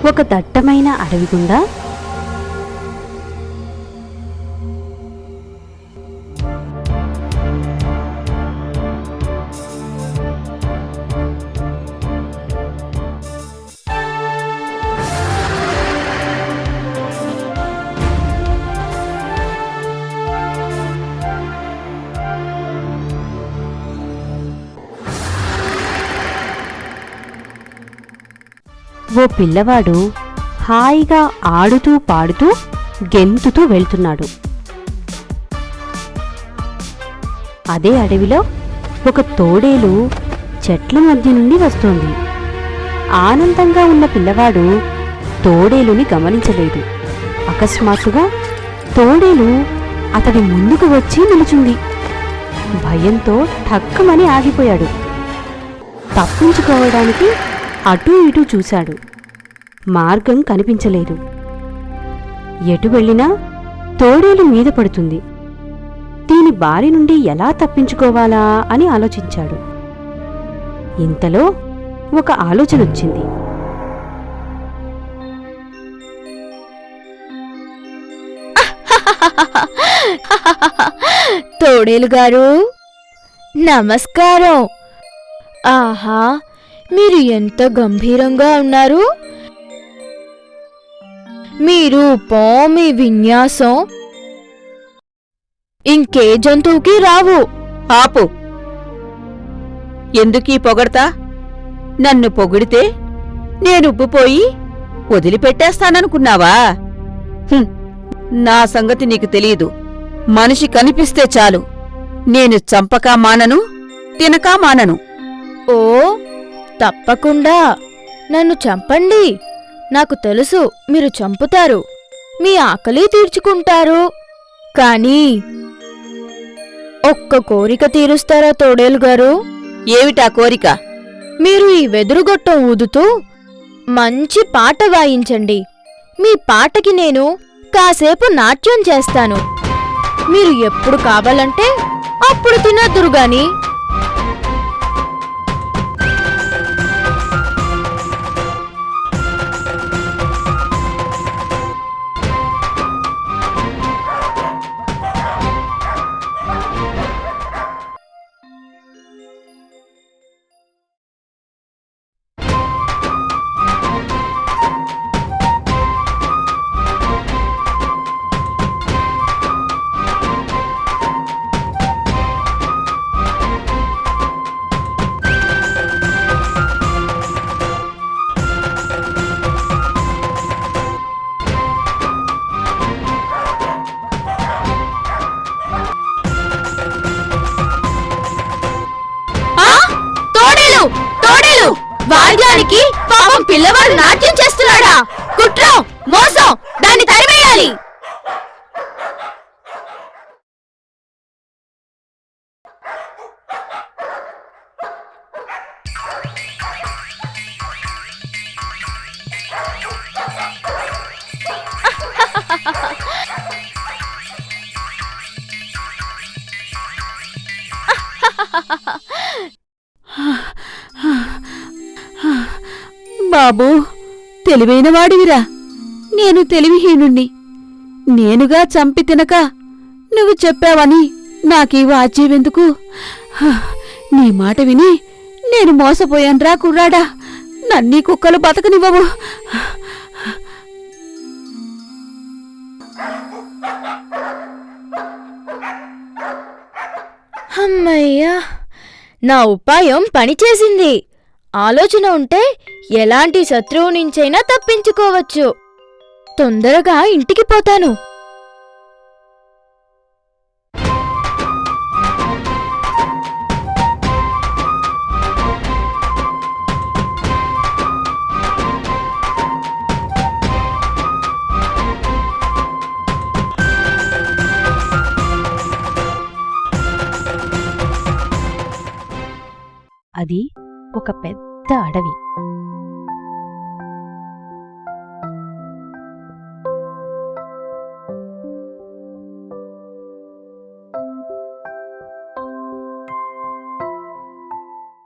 ఒక దట్టమైన అడవి గుండా ఓ పిల్లవాడు హాయిగా ఆడుతూ పాడుతూ గెంతుతూ వెళ్తున్నాడు. అదే అడవిలో ఒక తోడేలు చెట్ల మధ్య నుండి వస్తోంది. ఆనందంగా ఉన్న పిల్లవాడు తోడేలుని గమనించలేదు. అకస్మాత్తుగా తోడేలు అతడి ముందుకు వచ్చి నిలుచుంది. భయంతో ఠక్కుమని ఆగిపోయాడు. తప్పించుకోవడానికి అటూ ఇటూ చూశాడు. మార్గం కనిపించలేదు. ఎటు వెళ్ళినా తోడేలు మీద పడుతుంది. దీని బారి నుండి ఎలా తప్పించుకోవాలా అని ఆలోచించాడు. ఇంతలో ఒక ఆలోచనొచ్చింది. తోడేలుగారు, నమస్కారం. ఆహా, మీరు ఎంత గంభీరంగా ఉన్నారు. మీ రూపం, మీ విన్యాసం ఇంకే జంతువుకి రావు. ఆపు! ఎందుకీ పొగడతా? నన్ను పొగిడితే నేనుబ్బుపోయి వదిలిపెట్టేస్తాననుకున్నావా? నా సంగతి నీకు తెలీదు. మనిషి కనిపిస్తే చాలు, నేను చంపకా మానను, తినకా మానను. ఓ, తప్పకుండా నన్ను చంపండి. నాకు తెలుసు మీరు చంపుతారు, మీ ఆకలి తీర్చుకుంటారు. కానీ ఒక్క కోరిక తీరుస్తారా తోడేలుగారు? ఏమిటా కోరిక? మీరు ఈ వెదురుగొట్టం ఊదుతూ మంచి పాట వాయించండి. మీ పాటకి నేను కాసేపు నాట్యం చేస్తాను. మీరు ఎప్పుడు కావాలంటే అప్పుడు తినద్దురుగాని. వాద్యానికి పాపం పిల్లవాడు నాట్యం చేస్తున్నాడా? కుట్రం, మోసం, దాన్ని తరిమేయాలి. బాబూ, తెలివైనవాడివిరా. నేను తెలివిహీనుణ్ణి. నేనుగా చంపి తినక నువ్వు చెప్పావని నాకీ వాచ్యవెందుకు? నీ మాట విని నేను మోసపోయాన్రా కుర్రాడా. నన్నీ కుక్కలు బతకనివ్వవు. అమ్మయ్యా, నా ఉపాయం పనిచేసింది. ఆలోచన ఉంటే ఎలాంటి శత్రువు నుంచైనా తప్పించుకోవచ్చు. తొందరగా ఇంటికి పోతాను. అది ఒక పెద్ద అడవి.